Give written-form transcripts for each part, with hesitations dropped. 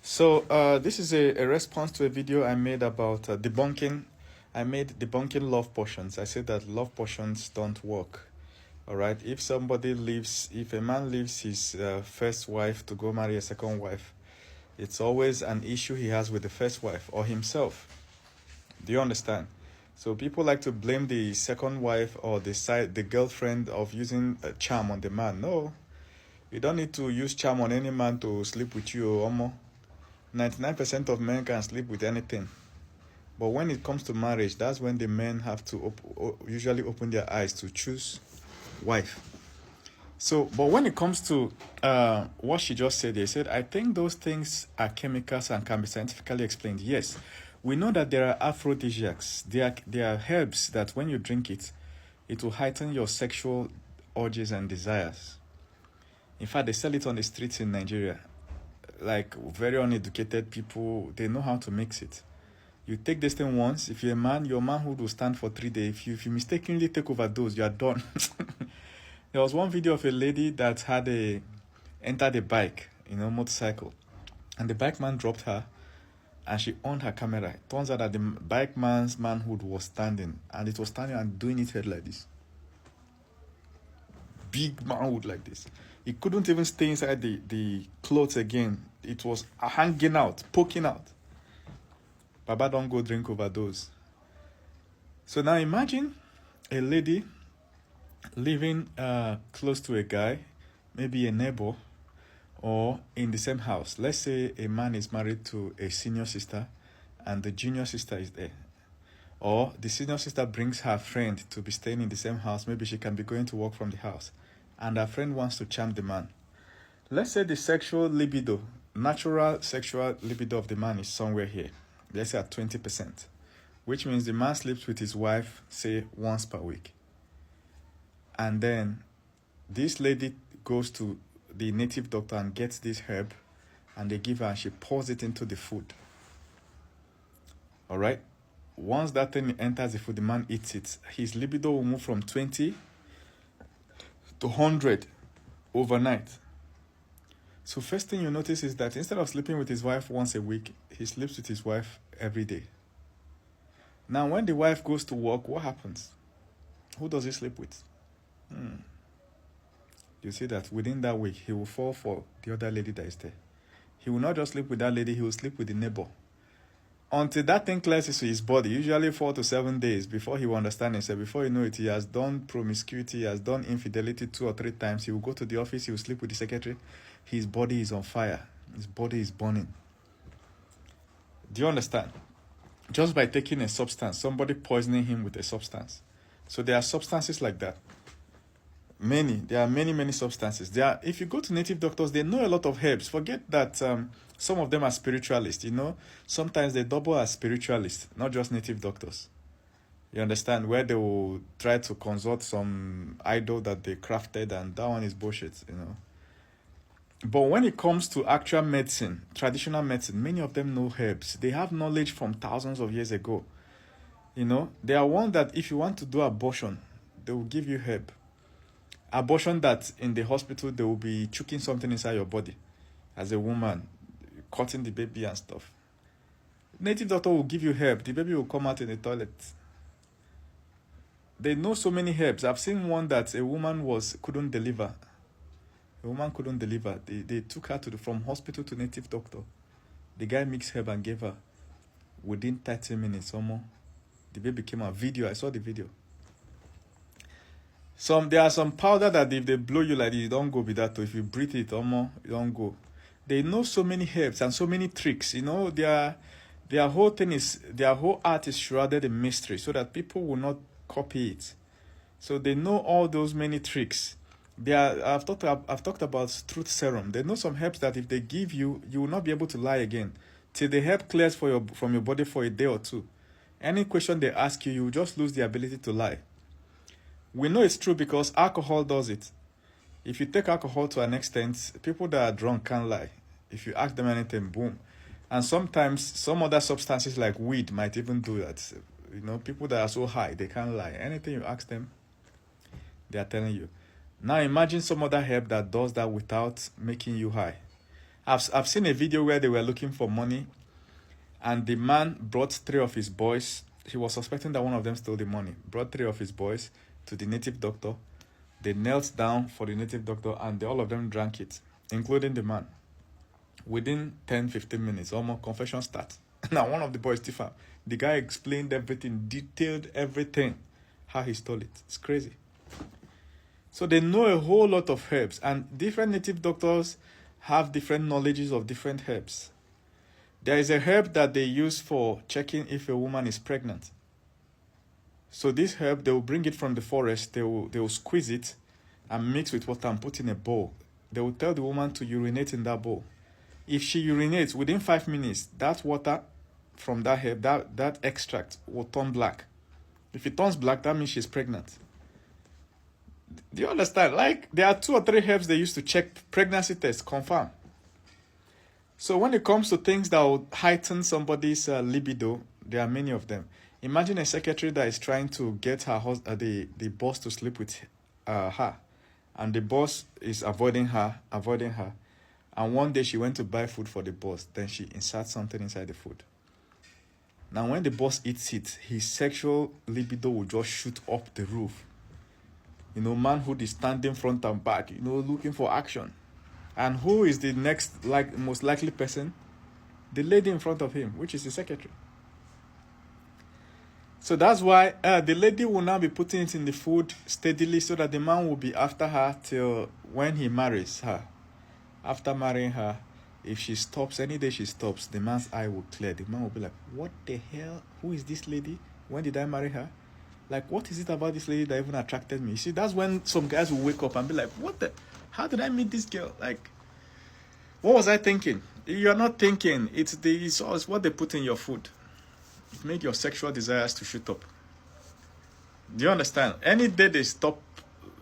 So this is a response to a video I made about debunking. I made debunking love potions. I said that love potions don't work. All right. If a man leaves his first wife to go marry a second wife, it's always an issue he has with the first wife or himself. Do you understand? So people like to blame the second wife or the girlfriend of using a charm on the man. No, you don't need to use charm on any man to sleep with you, Omo. 99% of men can sleep with anything. But when it comes to marriage, that's when the men have to usually open their eyes to choose wife. So, but when it comes to what she just said, they said, I think those things are chemicals and can be scientifically explained. Yes, we know that there are aphrodisiacs. There are herbs that when you drink it, it will heighten your sexual urges and desires. In fact, they sell it on the streets in Nigeria. Like very uneducated people, they know how to mix it. You take this thing once, if you're a man, your manhood will stand for 3 days. If you mistakenly take overdose, you are done. There was one video of a lady that had entered a bike, motorcycle, and the bike man dropped her, and she on her camera. It turns out that the bike man's manhood was standing, and it was standing and doing its head like this. Big manhood like this. It couldn't even stay inside the clothes again. It was hanging out, poking out. Baba, don't go drink overdose. So now imagine a lady living close to a guy, maybe a neighbor, or in the same house. Let's say a man is married to a senior sister and the junior sister is there. Or the senior sister brings her friend to be staying in the same house. Maybe she can be going to work from the house. And her friend wants to charm the man. Let's say the sexual libido, natural sexual libido of the man is somewhere here. Let's say at 20%. Which means the man sleeps with his wife, say, once per week. And then this lady goes to the native doctor and gets this herb. And they give her and she pours it into the food. All right? Once that thing enters the food, the man eats it. His libido will move from 20 to 100 overnight. So first thing you notice is that instead of sleeping with his wife once a week, he sleeps with his wife every day. Now, when the wife goes to work, what happens? Who does he sleep with? You see that within that week, he will fall for the other lady that is there. He will not just sleep with that lady, he will sleep with the neighbor. Until that thing clears to his body, usually 4 to 7 days before he will understand himself. Before you know it, he has done promiscuity, he has done infidelity 2 or 3 times. He will go to the office, he will sleep with the secretary. His body is on fire. His body is burning. Do you understand? Just by taking a substance, somebody poisoning him with a substance. So there are substances like that. There are many substances. If you go to native doctors, they know a lot of herbs. Forget that some of them are spiritualists, Sometimes they double as spiritualists, not just native doctors. You understand? Where they will try to consult some idol that they crafted, and that one is bullshit, But when it comes to actual medicine, traditional medicine, many of them know herbs. They have knowledge from thousands of years ago. They are one that if you want to do abortion, they will give you herb. Abortion that in the hospital, they will be choking something inside your body as a woman, cutting the baby and stuff. Native doctor will give you herb. The baby will come out in the toilet. They know so many herbs. I've seen one that a woman couldn't deliver. A woman couldn't deliver. They took her from hospital to native doctor. The guy mixed herb and gave her. Within 30 minutes or more, the baby came out. I saw the video. There are some powder that if they blow you like this, you don't go with that. Or if you breathe it or more, you don't go. They know so many herbs and so many tricks. Their whole art is shrouded in mystery so that people will not copy it. So they know all those many tricks. I've talked about truth serum. They know some herbs that if they give you, you will not be able to lie again till the herb clears from your body for a day or two. Any question they ask you, you will just lose the ability to lie. We know it's true because alcohol does it. If you take alcohol to an extent, people that are drunk can't lie. If you ask them anything, boom. And sometimes some other substances like weed might even do that. People that are so high, they can't lie. Anything you ask them, they are telling you. Now imagine some other herb that does that without making you high. I've seen a video where they were looking for money, and the man brought 3 of his boys. He was suspecting that one of them stole the money. Brought 3 of his boys to the native doctor. They knelt down for the native doctor, and all of them drank it, including the man. Within 10-15 minutes, almost confession starts. Now, one of the boys, Tifa, the guy explained everything, detailed everything, how he stole it. It's crazy. So they know a whole lot of herbs, and different native doctors have different knowledges of different herbs. There is a herb that they use for checking if a woman is pregnant. So this herb, they will bring it from the forest, they will squeeze it and mix with water and put in a bowl. They will tell the woman to urinate in that bowl. If she urinates, within 5 minutes, that water from that herb, that extract will turn black. If it turns black, that means she's pregnant. Do you understand? Like, there are 2 or 3 herbs they use to check pregnancy tests, confirm. So when it comes to things that will heighten somebody's libido, there are many of them. Imagine a secretary that is trying to get the boss to sleep with her, and the boss is avoiding her, and one day she went to buy food for the boss, then she inserts something inside the food. Now when the boss eats it, his sexual libido will just shoot up the roof. You know, manhood is standing front and back, you know, looking for action. And who is the next, most likely person? The lady in front of him, which is the secretary. So that's why the lady will now be putting it in the food steadily, so that the man will be after her till when he marries her. After marrying her, if she stops, any day she stops, the man's eye will clear. The man will be like, what the hell? Who is this lady? When did I marry her? Like, what is it about this lady that even attracted me? You see, that's when some guys will wake up and be like, what the? How did I meet this girl? Like, what was I thinking? You're not thinking. It's what they put in your food. It makes your sexual desires to shoot up. Do you understand? Any day they stop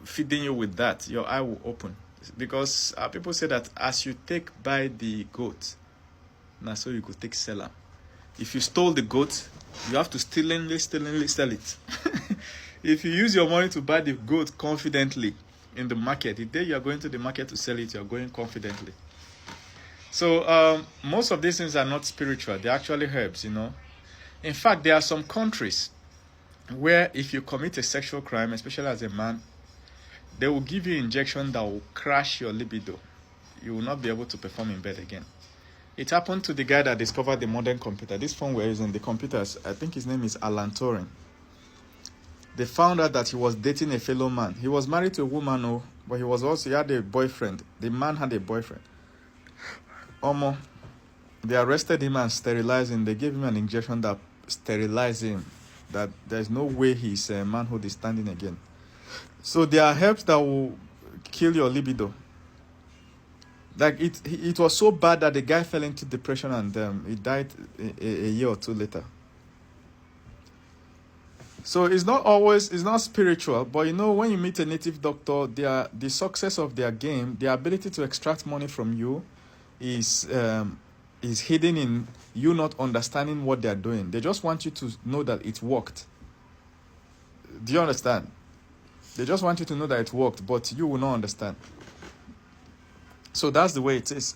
feeding you with that, your eye will open. Because people say that as you take by the goat, now so you could take sell them. If you stole the goat, you have to stealingly sell it. If you use your money to buy the goat confidently in the market, the day you are going to the market to sell it, you are going confidently. So most of these things are not spiritual. They're actually herbs, you know. In fact, there are some countries where if you commit a sexual crime, especially as a man, they will give you injection that will crash your libido. You will not be able to perform in bed again. It happened to the guy that discovered the modern computer. This phone we're using, the computers, I think his name is Alan Turing. They found out that he was dating a fellow man. He was married to a woman, but he had a boyfriend. The man had a boyfriend. They arrested him and sterilized him. They gave him an injection that sterilized him. That there's no way his manhood is standing again. So there are herbs that will kill your libido. Like it was so bad that the guy fell into depression and he died a year or 2 later. So it's not spiritual, but you know, when you meet a native doctor, the success of their game, their ability to extract money from you is hidden in you not understanding what they're doing. They just want you to know that it worked. Do you understand? They just want you to know that it worked, but you will not understand. So that's the way it is.